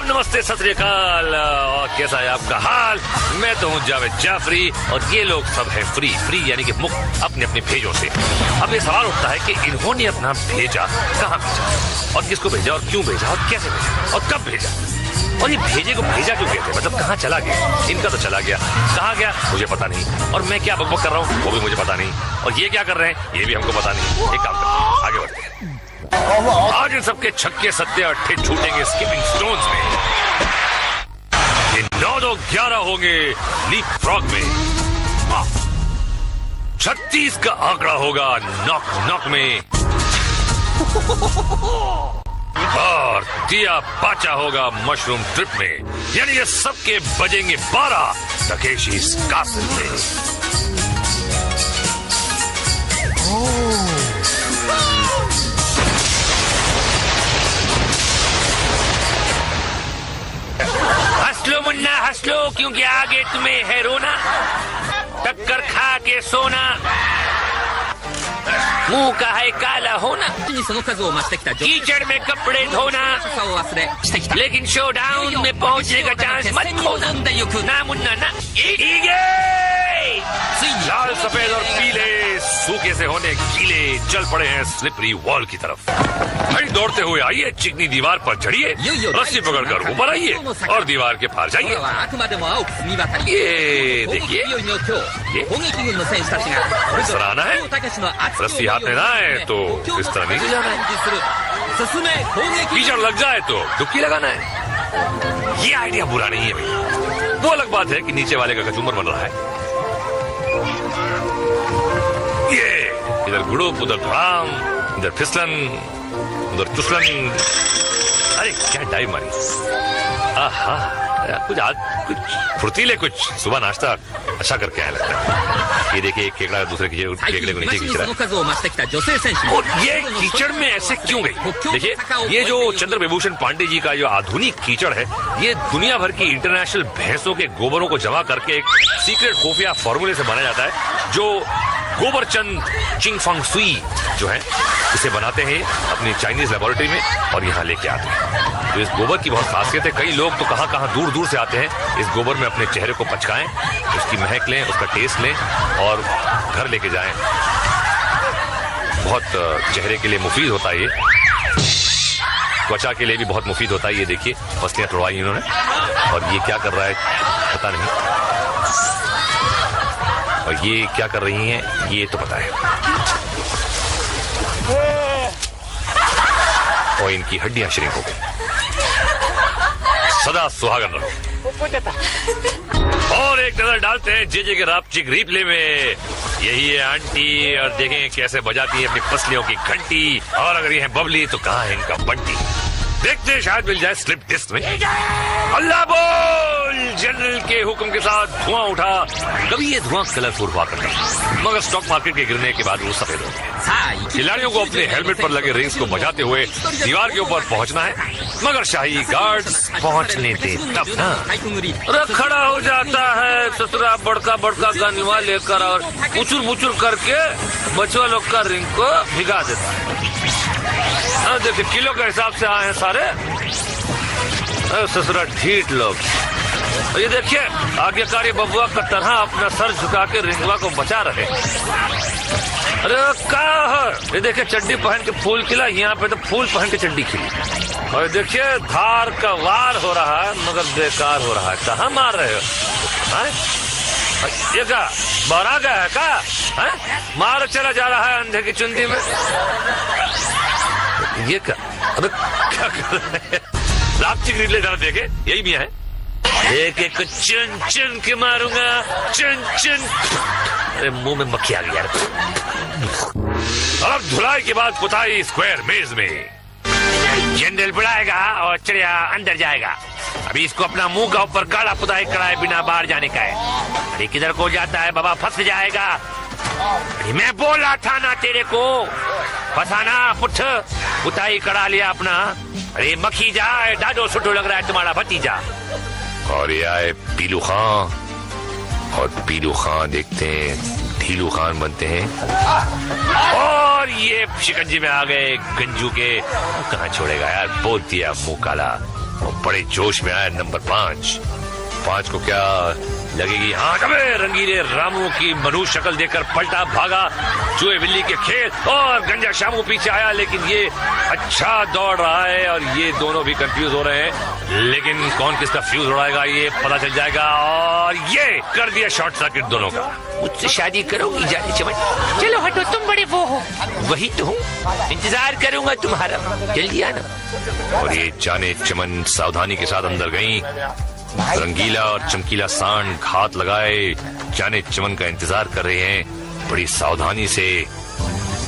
नमस्ते, सत श्री अकाल। और कैसा है आपका हाल? मैं तो हूँ जावेद जाफरी और ये लोग सब हैं फ्री यानी कि मुक्त अपने अपने भेजों से। अब ये सवाल उठता है कि इन्होंने अपना भेजा कहाँ भेजा और किसको भेजा और क्यों भेजा और कैसे भेजा और कब भेजा और ये भेजे को भेजा क्यों कहते हैं, मतलब कहाँ चला गया? इनका तो चला गया, कहाँ गया मुझे पता नहीं, और मैं क्या बकबक कर रहा हूँ वो भी मुझे पता नहीं, और ये क्या कर रहे हैं ये भी हमको पता नहीं। एक काम करते हैं, आगे बढ़ते हैं। आज इन सबके छक्के सत्ते अट्ठे छूटेंगे स्किपिंग स्टोन्स में। ये 9-2-11 होंगे लीप फ्रॉग में। 36 का आंकड़ा होगा नॉक नॉक में। और दिया पाचा होगा मशरूम ट्रिप में। यानी ये सबके बजेंगे 12 तकेशी कासिल में। हंस लो मुन्ना हंस लो, क्योंकि आगे तुम्हें है रोना। टक्कर खा के सोना, मुंह का है काला होना, कीचड़ में कपड़े धोना, लेकिन शोडाउन में पहुंचने का चांस मत खोना। ना मुन्ना ना। लाल सफेद और पीले सूखे से होने गीले चल पड़े हैं स्लिपरी वॉल की तरफ। भाई दौड़ते हुए आइए, चिकनी दीवार पर चढ़िए, रस्सी पकड़कर ऊपर आइए और दीवार के पार जाइए। ये देखिए, इस तरह आना है, रस्सी हाथ में ना आए तो इस तरह नीचे जाना है, कीचड़ लग जाए तो डुबकी लगाना है। ये आइडिया बुरा नहीं है भाई। वो अलग बात है कि नीचे वाले का कचूमर बन रहा है। ये इधर गुड़ुप, उधर धड़ाम, इधर फिसलन, उधर चुसलन। अरे क्या डाइव मारी। आहा, कुछ आज कुछ फुर्तीले, कुछ सुबह नाश्ता अच्छा करके आया लगता है। ये देखिए, एक केकड़ा दूसरे केकड़े को नीचे खींच रहा है। और ये कीचड़ में ऐसे क्यों गई? देखिए, ये जो चंद्र विभूषण पांडे जी का जो आधुनिक कीचड़ है, ये दुनिया भर की इंटरनेशनल भैंसों के गोबरों को जमा करके एक सीक्रेट खुफिया फॉर्मूले से बनाया जाता है, जो गोबरचंद चिंग फंग सुई जो है इसे बनाते हैं अपनी चाइनीज लेबोरेटरी में और यहाँ लेके आते हैं। तो इस गोबर की बहुत खासियत है। कई लोग तो कहाँ दूर दूर से आते हैं इस गोबर में अपने चेहरे को पचकाएं, उसकी महक लें, उसका टेस्ट लें और घर लेके जाएं। बहुत चेहरे के लिए मुफीद होता है, ये त्वचा के लिए भी बहुत मुफीद होता है। ये देखिए, पसलियां तोड़वाई इन्होंने, और ये क्या कर रहा है पता नहीं, और ये क्या कर रही हैं ये तो पता है। और इनकी हड्डियां श्रिंक हो गई। सदा सुहागन रहो। और एक नजर डालते हैं जेजे के रापचिक रिप्ले में। यही है आंटी, और देखें कैसे बजाती है अपनी पसलियों की घंटी। और अगर ये है बबली तो कहाँ है इनका बंटी? देखते हैं, शायद मिल जाए स्लिप डिस्क में। अल्लाह बोल। जनरल के हुक्म के साथ धुआं उठा। कभी ये धुआं कलरफुल हुआ करता, मगर स्टॉक मार्केट के गिरने के बाद वो सफेद हो गया। खिलाड़ियों को अपने हेलमेट पर लगे रिंग्स को बजाते हुए दीवार के ऊपर पहुंचना है, मगर शाही गार्ड्स पहुंचने दे तब ना। खड़ा हो जाता है ससुरा बड़का बड़का गनवा लेकर और पुचुर पुचुर करके बचवा लोग का रिंग को भिगा देता है। देखिए, किलो के हिसाब से आए हैं सारे ससुरा ढीठ लोग। ये देखिए, आज्ञाकारी बबुआ का तरह अपना सर झुका के रिंगवा को बचा रहे। अरे क्या, ये देखिए चड्डी पहन के फूल खिला, यहाँ पे तो फूल पहन के चड्डी खिली। और देखिए, धार का वार हो रहा है मगर बेकार हो रहा है। कहाँ मार रहे हो? ये क्या बौरा गया है क्या? मार चला जा रहा है अंधे की चुंदी में। ये क्या, अरे क्या कर रहे हैं? रापचिक रिप्ले जरा देखे, यही भी है। एक एक चुन चुन के मारूंगा, चुन चुन। अरे मुंह में मक्खी आ गई यार। अब धुलाई के बाद पुताई स्क्वायर मेज में। जनरल बुलाएगा और चिड़िया अंदर जाएगा। अभी इसको अपना मुंह का ऊपर काला पुताई कराए बिना बाहर जाने का है। अरे किधर को जाता है बाबा, फंस जाएगा। अरे मैं बोला था ना तेरे को, फंसाना पुठ। पुताई करा लिया अपना। अरे मक्खी जाए, डाडो सुटो लग रहा है तुम्हारा भतीजा। और ये आए पीलू खान, और पीलू खान देखते हैं ढीलू खान बनते हैं। और ये शिकंजी में आ गए गंजू के। कहाँ छोड़ेगा यार, बोल दिया मुंह काला। और बड़े जोश में आया नंबर 5 को क्या लगेगी हाँ अबे रंगीले रामू की मनुष्य शक्ल देखकर पलटा भागा चूहे बिल्ली के खेल और गंजा शामू पीछे आया, लेकिन ये अच्छा दौड़ रहा है और ये दोनों भी कंफ्यूज हो रहे हैं, लेकिन कौन किसका फ्यूज उड़ाएगा ये पता चल जाएगा। और ये कर दिया शॉर्ट सर्किट दोनों का। मुझसे शादी करोगी जाने चमन? चलो हटो, तुम बड़े वो हो। वही तो हूँ, इंतजार करूंगा तुम्हारा, जल्दी आना। और ये जाने चमन सावधानी के साथ अंदर गई। रंगीला और चमकीला सांड घात लगाए जाने चमन का इंतजार कर रहे हैं बड़ी सावधानी से।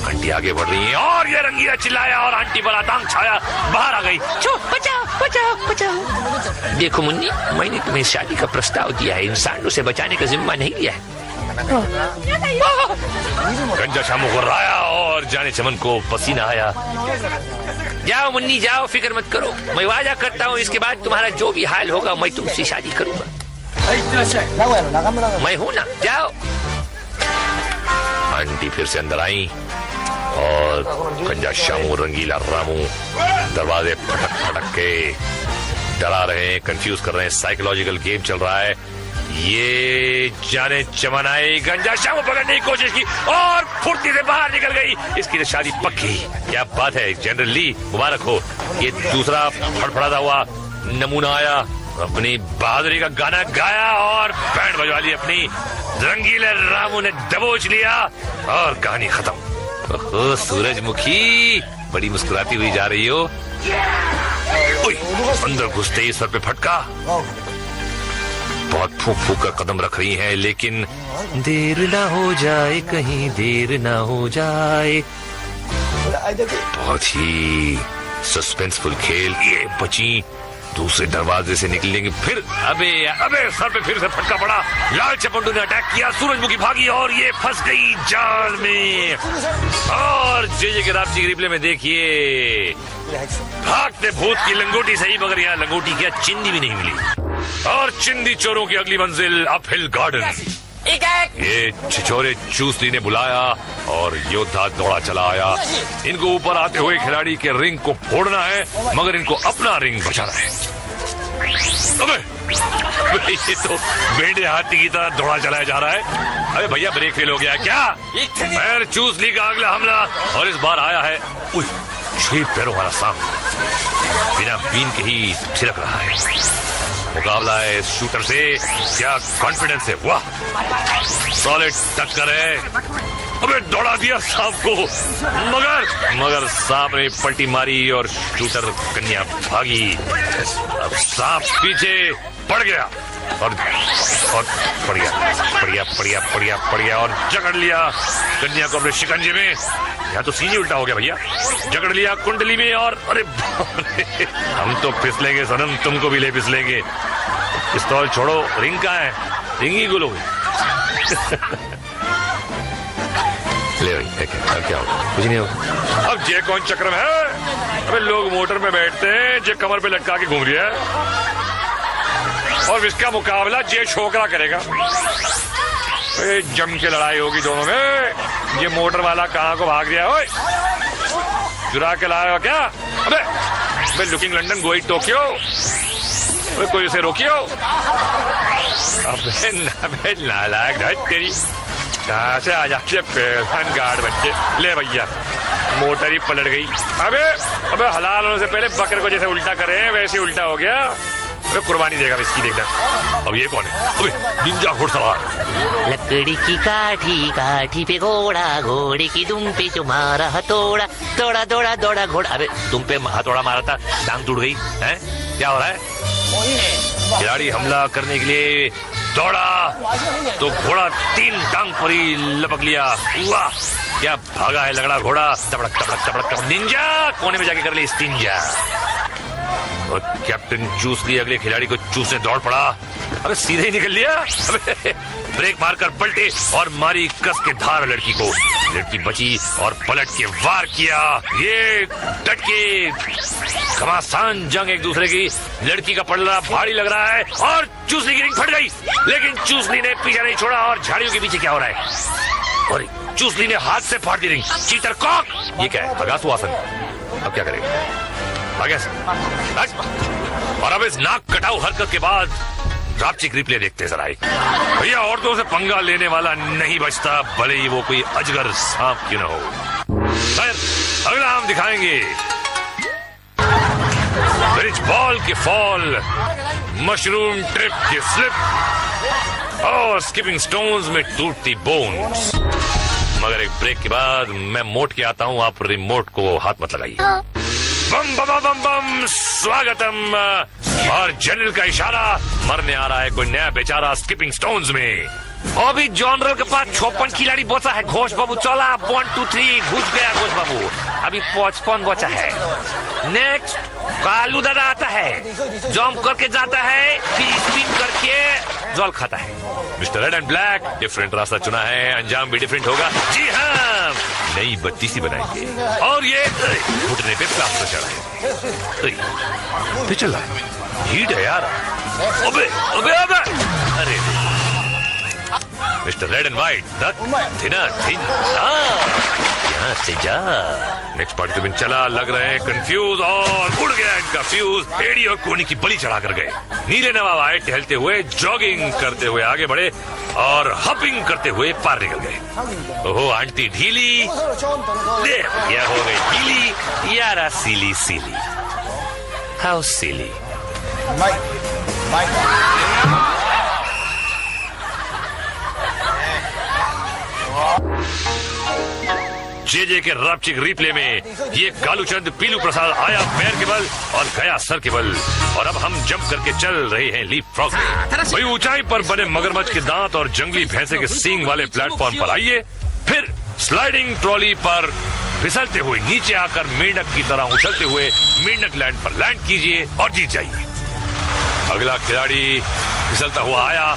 आंटी आगे बढ़ रही है और ये रंगीला चिल्लाया और आंटी पर आतंक छाया, बाहर आ गई। बचाओ बचाओ बचाओ। देखो मुन्नी, मैंने तुम्हें शादी का प्रस्ताव दिया है, इंसानों से बचाने का जिम्मा नहीं लिया है। गंजा शामू को राया और जाने चमन को पसीना आया। जाओ मुन्नी जाओ, फिक्र मत करो, मैं वादा करता हूँ इसके बाद तुम्हारा जो भी हाल होगा मैं तुमसे शादी करूंगा। मैं हूँ ना, जाओ। आंटी फिर से अंदर आई और गंजा शामू रंगीला रामू दरवाजे फटक फटक के डरा रहे हैं, कंफ्यूज कर रहे हैं, साइकोलॉजिकल गेम चल रहा है। ये जाने चमन आई, गंजा शामू पकड़ने की कोशिश की और फुर्ती से बाहर निकल गई। इसकी तो शादी पक्की। क्या बात है, जनरली मुबारक हो। ये दूसरा फड़फड़ाता हुआ नमूना आया, अपनी बहादुरी का गाना गाया और बैंड बजवा ली अपनी। रंगीले रामू ने दबोच लिया और कहानी खत्म। ओहो सूरजमुखी, बड़ी मुस्कुराती हुई जा रही हो। अंदर घुसते ही सर पे फटका। बहुत फूक फूक कर कदम रख रही हैं, लेकिन देर ना हो जाए, कहीं देर ना हो जाए। बहुत ही सस्पेंसफुल खेल। ये बची दूसरे दरवाजे से निकलेंगे फिर। अबे सर पे फिर से फटका पड़ा। लाल चपंडू ने अटैक किया, सूरजमुखी भागी और ये फंस गई जाल में। और जे के राप्ती रिप्ले में देखिए, भागते भूत की लंगोटी सही, मगर यहाँ लंगोटी क्या चिंदी भी नहीं मिली। और चिंदी चोरों की अगली मंजिल अपहिल गार्डन। ये छिछोरे चूसली ने बुलाया और योद्धा दौड़ा चला आया। इनको ऊपर आते हुए खिलाड़ी के रिंग को फोड़ना है, मगर इनको अपना रिंग बचाना है। अबे ये तो बेड़े हाथी की तरह दौड़ा चलाया जा रहा है। अबे भैया ब्रेक फेल हो गया क्या? पैर चूसली का अगला हमला और इस बार आया है 6 पैरों वाला सांप, बिना बीन के ही छिड़क रहा है। मुकाबला है शूटर से, क्या कॉन्फिडेंस है, वाह सॉलिड टक्कर है। अबे दौड़ा दिया सांप को, मगर सांप ने पलटी मारी और शूटर कन्या भागी। अब सांप पीछे पड़ गया और पड़ गया और जकड़ लिया कन्या को अपने शिकंजे में। यहाँ तो सीने उल्टा हो गया भैया, जकड़ लिया कुंडली में और अरे हम तो फिसलेंगे सनम, तुमको भी ले फिसलेंगे। पिस्तौल छोड़ो, रिंग कहाँ है? रिंग ही गुलो। ले भाई क्या होगा? कुछ नहीं होगा। अब जे कौन चक्रम है? अबे लोग मोटर में बैठते हैं, जे कमर पे लटका के घूम रही है और इसका मुकाबला जे छोकरा करेगा। जम के लड़ाई होगी दोनों में। ये मोटर वाला कहाँ को भाग गया? ओए चुरा के लाया क्या? अबे लुकिंग लंदन गोइंग टोक्यो, कोई उसे रोकियो। अबे नालायक तेरी, कहाँ से आ जाते पेशन गार्ड बच्चे। ले भैया मोटर ही पलट गई। अबे हलाल होने से पहले बकरे को जैसे उल्टा करे वैसे उल्टा हो गया। अबे कुर्बानी देगा इसकी, देखना। अब ये कौन है? अबे निंजा घुड़सवार। लकड़ी की काठी, काठी पे घोड़ा, घोड़े की दुम पे तुम्हारा हथौड़ा, दौड़ा दौड़ा दौड़ा घोड़ा। अबे तुम पे हथौड़ा मारा था, टांग टूट गई है, क्या हो रहा है? खिलाड़ी हमला करने के लिए दौड़ा तो घोड़ा 3 टांग पर ही लपक लिया। वाह क्या भागा है लगड़ा घोड़ा। तबड़क तबड़क तबड़क तबड़क, निंजा कोने में जाके कर ले स्टिंजा। और कैप्टन चूसली अगले खिलाड़ी को चूसने दौड़ पड़ा। अबे सीधे ही निकल लिया। अबे ब्रेक मारकर पलटे और मारी कस के धार लड़की को। लड़की बची और पलट के वार किया। ये डट के घमासान जंग एक दूसरे की। लड़की का पलड़ा भारी लग रहा है और चूसली की रिंग फट गई, लेकिन चूसली ने पीछा नहीं छोड़ा। और झाड़ियों के पीछे क्या हो रहा है? और चूसली ने हाथ से फाड़ दी रिंग। चीटर कॉक, ये क्या है? अगासु आसन। अब क्या करेगा? और अब इस नाक कटाऊ हरकत के बाद रापचिक रिप्ले देखते जरा एक। भैया औरतों से पंगा लेने वाला नहीं बचता, भले ही वो कोई अजगर सांप क्यों न हो। खैर, अगला हम दिखाएंगे ब्रिज बॉल के फॉल, मशरूम ट्रिप के स्लिप और स्किपिंग स्टोन्स में टूटती बोन्स। मगर एक ब्रेक के बाद मैं मोट के आता हूँ, आप रिमोट को हाथ मत लगाइए। बम बम बम बम, स्वागतम। और जनरल का इशारा, मरने आ रहा है कोई नया बेचारा स्किपिंग स्टोन्स में। अभी जनरल के पास 56 खिलाड़ी बचा है। घोष बाबू चला, 1 2 3 घुस गया घोष बाबू। अभी 55 बचा है। नेक्स्ट कालू दादा आता है, जंप करके जाता है, फिर स्पिन करके जल खाता है। Mister red and black different रास्ता चुना है, अंजाम भी डिफरेंट होगा। जी हाँ, नई बत्ती सी बनाएंगे और ये घुटने पे प्लास्टर चढ़ाएंगे। चल रहा है, हीट है यार। अबे अबे अबे, अरे मिस्टर रेड एंड व्हाइट, यहाँ से जा। नेक्स्ट पार्टिसिपेंट चला, लग रहे हैं कंफ्यूज और उड़ गया इनका फ्यूज। एड़ी और कोनी की बलि चढ़ा कर गए। नीले नवाब आए टहलते हुए, जॉगिंग करते हुए आगे बढ़े और हपिंग करते हुए पार निकल गए। ओहो आंटी ढीली, यह हो गई ढीली। यारा सीली सीली, हाउ सीली। जे के रापचिक रिप्ले में ये कालूचंद पीलू प्रसाद आया पैर के बल और गया सर के बल। और अब हम जंप करके चल रहे हैं लीप फ्रॉग में। वही ऊंचाई पर बने मगरमच्छ के दांत और जंगली भैंसे के सींग वाले प्लेटफॉर्म पर आइए, फिर स्लाइडिंग ट्रॉली पर फिसलते हुए नीचे आकर मेंढक की तरह उछलते हुए मेंढक लैंड पर लैंड कीजिए और जीत जाइए। अगला खिलाड़ी फिसलता हुआ आया,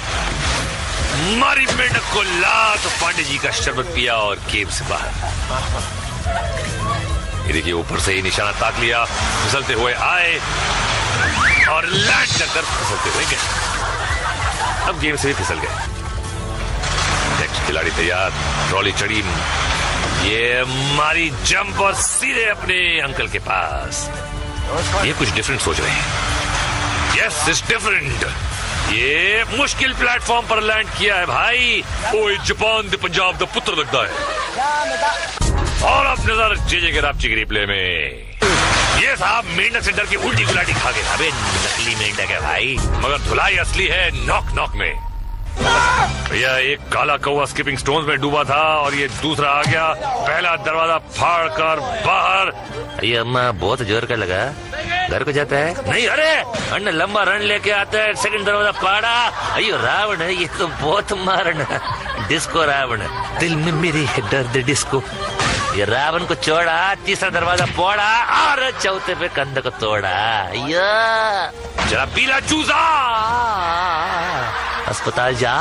मारी मेंढक को लात, पांडे जी का शरबत पिया और केव से बाहर। ये देखिए ऊपर से ही निशाना ताक लिया, फिसलते हुए आए और लैंड कर फिसलते हुए गए। अब गेम से भी फिसल गए। नेक्स्ट खिलाड़ी तैयार, ट्रॉली चढ़ी, ये मारी जंप और सीधे अपने अंकल के पास। ये कुछ डिफरेंट सोच रहे हैं। Yes it's different. ये मुश्किल प्लेटफॉर्म पर लैंड किया है भाई। ओए जापान दे पंजाब दा पुत्र लगता है। और अब नजर जे के रापचिक रिप्ले में। ये साहब मेंढक से डर की उल्टी गुलाटी खा गए। अबे नकली मेंढक है भाई, मगर धुलाई असली है नॉक नॉक में। भैया एक काला कौवा स्किपिंग स्टोन्स में डूबा था और ये दूसरा आ गया, पहला दरवाजा फाड़ कर बाहर। ये अम्मा बहुत जोर का लगा, घर को जाता है नहीं। अरे अन्ना लंबा रन लेके आता है, सेकंड दरवाजा फाड़ा। अयो रावण है ये तो बहुत मारना। डिस्को रावण, दिल में मेरे है दर्द डिस्को। ये रावण को छोड़ा, तीसरा दरवाजा फोड़ा और चौथे पे कंध को तोड़ा। जरा पीला चूजा, अस्पताल जा।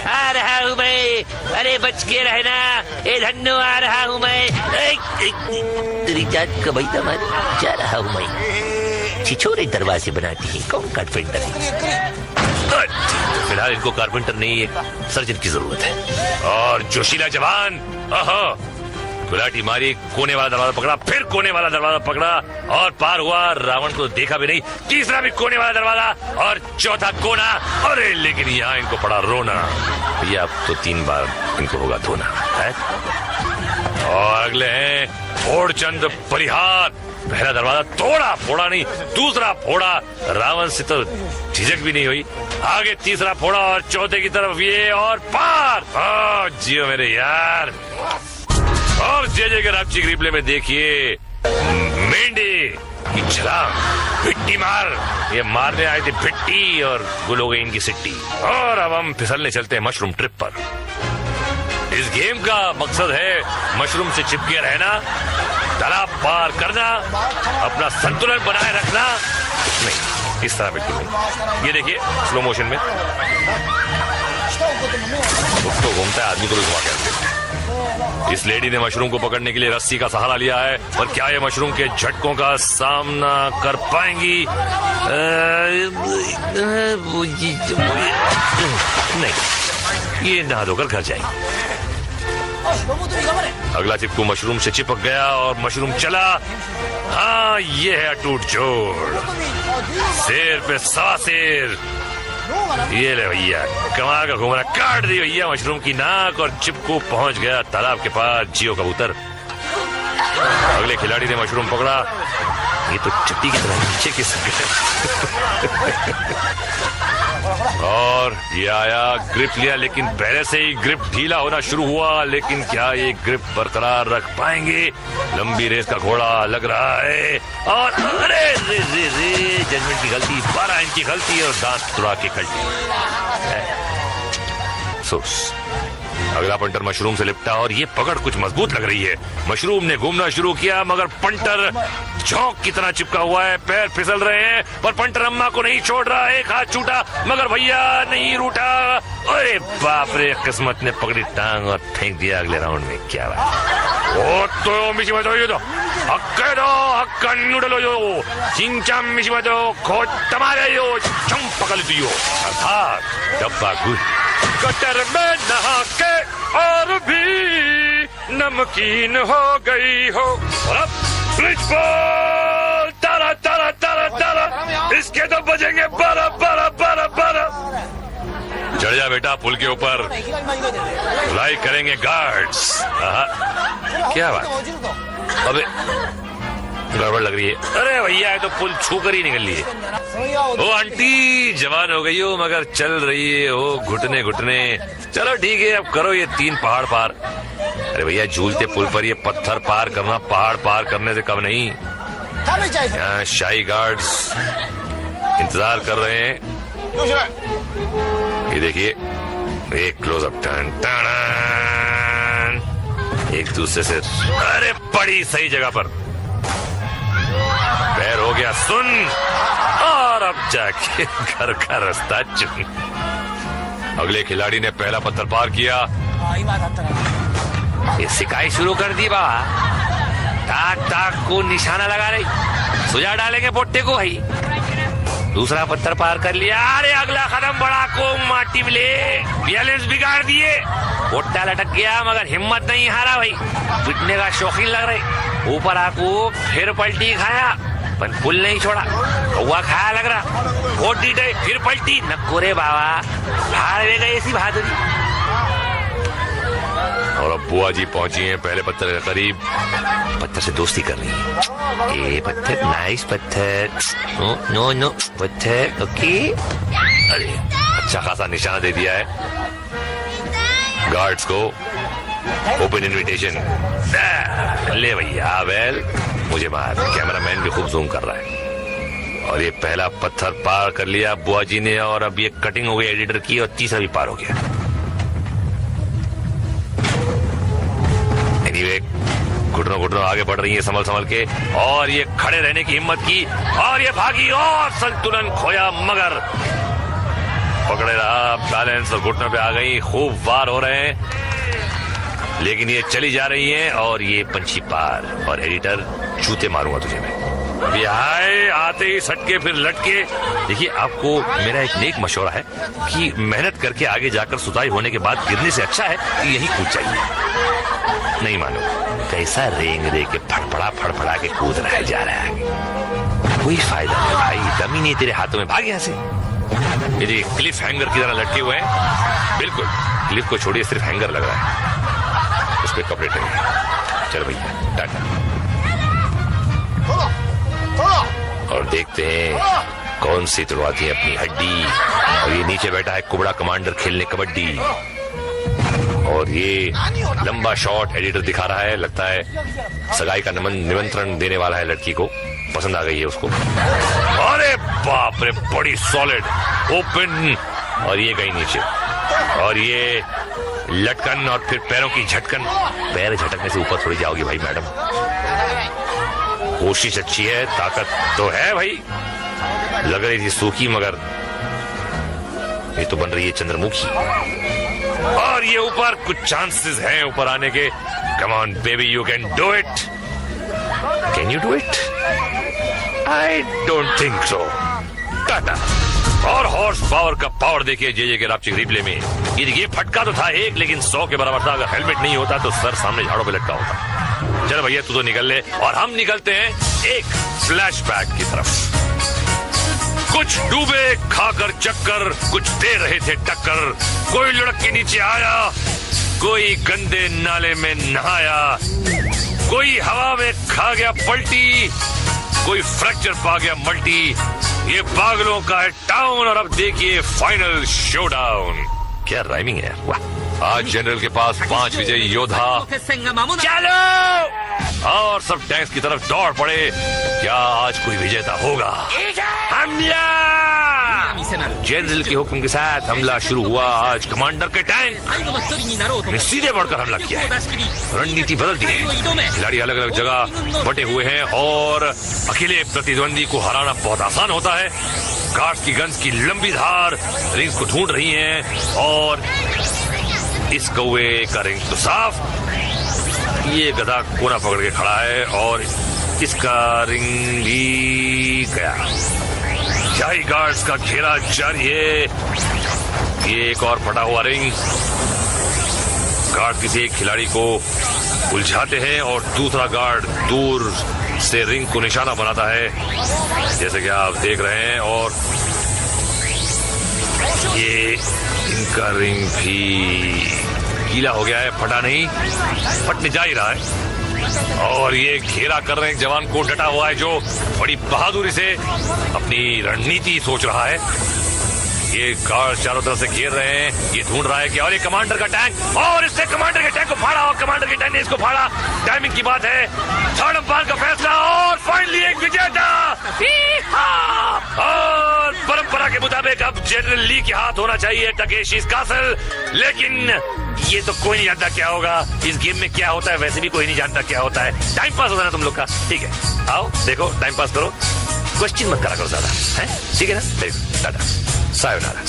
आ रहा हूँ मैं, अरे बच के रहना, ए धन्नो आ रहा हूँ मैं। तेरी जात का भाई तमार जा रहा हूँ मैं। छिछोरे दरवाजे बनाती है, कौन कारपेंटर है? फिलहाल इनको कारपेंटर नहीं, एक सर्जन की जरूरत है। और जोशीला जवान गुलाटी मारी, कोने वाला दरवाजा पकड़ा, फिर कोने वाला दरवाजा पकड़ा और पार हुआ। रावण को देखा भी नहीं, तीसरा भी कोने वाला दरवाजा और चौथा कोना। अरे लेकिन यहाँ इनको पड़ा रोना। भैया अब तो 3 बार इनको होगा धोना है। और अगले हैं ओड़चंद परिहार। पहला दरवाजा तोड़ा, फोड़ा नहीं, दूसरा फोड़ा, रावण से तो झिझक भी नहीं हुई। आगे तीसरा फोड़ा और चौथे की तरफ ये और पार। जियो मेरे यार। और जे के रापचिक रिप्ले में देखिए मेंढे की छलांग, भिट्टी मार। ये मारने आए थे भिट्टी और गुल हो गई इनकी सिट्टी। और अब हम फिसलने चलते हैं मशरूम ट्रिप पर। इस गेम का मकसद है मशरूम से चिपके रहना, तालाब पार करना, अपना संतुलन बनाए रखना। नहीं, इस तरह बिल्कुल नहीं। ये देखिए स्लो मोशन में तो घूमता है, आदमी को भी घुमा के रखते हैं। इस लेडी ने मशरूम को पकड़ने के लिए रस्सी का सहारा लिया है, और क्या ये मशरूम के झटकों का सामना कर पाएंगी? नहीं, ये नहा धोकर घर जाएंगे। अगला चिपकू मशरूम से चिपक गया और मशरूम चला। हाँ, ये है अटूट जोड़। शेर पे 100 शेर। ये ले भैया, कमाल का घुमरा काट दी भैया मशरूम की नाक और चिपकू पहुंच गया तालाब के पास। जियो कबूतर। अगले खिलाड़ी ने मशरूम पकड़ा। ये तो चट्टी की तरह नीचे की और ये आया, ग्रिप लिया, लेकिन पहले से ही ग्रिप ढीला होना शुरू हुआ। लेकिन क्या ये ग्रिप बरकरार रख पाएंगे? लंबी रेस का घोड़ा लग रहा है और अरे रे रे रे, जजमेंट की गलती, 12 इंच की गलती और दांत तुड़ा के कल्टी। अफसोस। अगला पंटर मशरूम से लिपटा और ये पकड़ कुछ मजबूत लग रही है। मशरूम ने घूमना शुरू किया मगर पंटर झोंक की तरह चिपका हुआ है। पैर फिसल रहे हैं पर पंटर अम्मा को नहीं छोड़ रहा। एक हाथ छूटा मगर भैया नहीं रूठा। अरे बाप रे, किस्मत ने पकड़ी टांग और फेंक दिया अगले राउंड में। क्या बात। ओ तो मिशिमतो यो तो हक्के दो हक्का नूडलो यो चिंचाम मिशिमतो खोट टमारे यो चम पकड़ दियो। अर्थात डब्बा गुड। कटर में नहा के और भी नमकीन हो गई हो। अब स्विच बॉल तारा तारा तारा तारा, इसके तो बजेंगे 12 12 12 12। चढ़ जा बेटा पुल के ऊपर, धुलाई करेंगे गार्ड्स। क्या बात, अबे गड़बड़ लग रही है। अरे भैया ये तो पुल छू कर ही निकल ली है। ओ आंटी जवान हो गई हो मगर चल रही है हो घुटने घुटने। चलो ठीक है, अब करो ये 3 पहाड़ पार। अरे भैया झूलते पुल पर ये पत्थर पार करना पहाड़ पार करने से कम नहीं। यहाँ शाही गार्ड्स इंतजार कर रहे हैं। ये देखिए, एक क्लोजअप टर्न टन, एक दूसरे से। अरे बड़ी सही जगह पर पैर हो गया सुन, और अब जाके घर का रास्ता चुन। अगले खिलाड़ी ने पहला पत्थर पार किया। ये सिकाई शुरू कर दी बाबा। ताक ताक को निशाना लगा रही, सुझा डालेंगे पोट्टे को भाई। दूसरा पत्थर पार कर लिया। अरे अगला कदम बड़ा को माटी मिले, बैलेंस बिगाड़ दिए। पोट्टा लटक गया मगर हिम्मत नहीं हारा भाई। पिटने का शौकीन लग रहे। ऊपर आको फिर पलटी खाया पर पुल नहीं छोड़ा। कौवा खाया लग रहा, वोट डीटे फिर पलटी। नकोरे बाबा हार वे गई ऐसी बहादुरी। और अब बुआ जी पहुंची हैं पहले पत्थर के करीब। पत्थर से दोस्ती कर रही है। ए पत्थर, नाइस पत्थर, नो नो नो पत्थर, ओके। अरे अच्छा खासा निशाना दे दिया है गार्ड्स को। Open invitation. ले भैया वेल, मुझे मार। कैमरामैन भी खूब जूम कर रहा है। और ये पहला पत्थर पार कर लिया बुआ जी ने और अब ये कटिंग हो गई एडिटर की और तीसरा भी पार हो गया। एनीवे घुटनों घुटनों आगे बढ़ रही है संभल संभल के, और ये खड़े रहने की हिम्मत की और ये भागी और संतुलन खोया मगर पकड़े रहा। बैलेंस और घुटनों पे आ गई। खूब वार हो रहे हैं लेकिन ये चली जा रही हैं और ये पंछी पार। और एडिटर जूते मारूंगा तुझे मैं। बिहाय आते ही सटके फिर लटके। देखिए आपको मेरा एक नेक मशवरा है कि मेहनत करके आगे जाकर सुताई होने के बाद गिरने से अच्छा है कि यही कूद जाइए। नहीं मानो, कैसा रेंग रे के फड़फड़ा के कूद रहा जा रहा है। कोई फायदा नहीं भाई, दम ही नहीं तेरे हाथों में। भाग यहाँ से। ये क्लिफ हैंगर की तरह लटके हुए हैं। बिल्कुल क्लिफ को छोड़िए, सिर्फ हैंगर लग रहा है, उस पर कपड़े टंगे। चल भैया टाटा। और देखते हैं कौन सी तुड़वाती है अपनी हड्डी। और ये नीचे बैठा है कुबड़ा कमांडर खेलने कबड्डी। और ये लंबा शॉट एडिटर दिखा रहा है, लगता है सगाई का निमंत्रण देने वाला है लड़की को। पसंद आ गई है उसको। अरे बाप रे, बड़ी सॉलिड ओपन। और ये गई नीचे और ये लटकन और फिर पैरों की झटकन। पैर झटकने से ऊपर थोड़ी जाओगी भाई मैडम। कोशिश अच्छी है, ताकत तो है भाई। लग रही थी सूखी मगर ये तो बन रही है चंद्रमुखी। और ये ऊपर कुछ चांसेस हैं ऊपर आने के। Come on baby, you can do it. Can you do it? I don't think so. Tata. और हॉर्स पावर का पावर देखिए जे के रापचिक रिप्ले में। ये फटका तो था एक, लेकिन 100 के बराबर था। अगर हेलमेट नहीं होता तो सर सामने झाड़ों पे लटका होता। चल भैया तू तो निकल ले, और हम निकलते हैं एक फ्लैशबैक की तरफ। कुछ डूबे खाकर चक्कर, कुछ दे रहे थे टक्कर। कोई लुढ़क के नीचे आया, कोई गंदे नाले में नहाया, कोई हवा में खा गया पलटी, कोई फ्रैक्चर पा गया मल्टी। ये पागलों का है टाउन, और अब देखिए फाइनल शोडाउन। क्या राइमिंग है, वाह। आज जनरल के पास 5 विजयी योद्धा। चलो, और सब टैंक्स की तरफ दौड़ पड़े। क्या आज कोई विजेता होगा? हमला! जनरल के हुक्म के साथ हमला शुरू हुआ। आज कमांडर के टैंक ने सीधे बढ़कर हमला किया है। रणनीति बदल दी है। खिलाड़ी अलग अलग जगह बटे हुए हैं, और अकेले प्रतिद्वंदी को हराना बहुत आसान होता है। गार्ड्स की गन्स की लंबी धार रिंग्स को ढूंढ रही हैं, और इस कौवे का रिंग तो साफ। ये गधा कोना पकड़ के खड़ा है, और इसका रिंग भी गया। शाही गार्ड्स का घेरा जारी है। ये एक और फटा हुआ रिंग। गार्ड किसी एक खिलाड़ी को उलझाते हैं, और दूसरा गार्ड दूर से रिंग को निशाना बनाता है, जैसे कि आप देख रहे हैं। और ये इनका रिंग भी गीला हो गया है, फटा नहीं, फटने जा ही रहा है। और ये घेरा कर रहे हैं जवान को डटा हुआ है, जो बड़ी बहादुरी से अपनी रणनीति सोच रहा है। ये गार्ड चारों तरफ से घेर रहे हैं। ये ढूंढ रहा है कि और ये कमांडर का टैंक, और इसने कमांडर के टैंक को फाड़ा, और कमांडर के टैंक ने इसको फाड़ा। टाइमिंग की बात है। थर्ड अंपायर का फैसला, और फाइनली एक विजेता। और परंपरा के मुताबिक अब जनरल ली के हाथ होना चाहिए टकेशी's कासल, लेकिन ये तो कोई नहीं जानता क्या होगा। इस गेम में क्या होता है वैसे भी कोई नहीं जानता क्या होता है। टाइम पास होता है ना तुम लोग का, ठीक है? आओ देखो, टाइम पास करो, क्वेश्चन मत करा करो ज्यादा, है ठीक है ना? Very good, Tata, sayonara.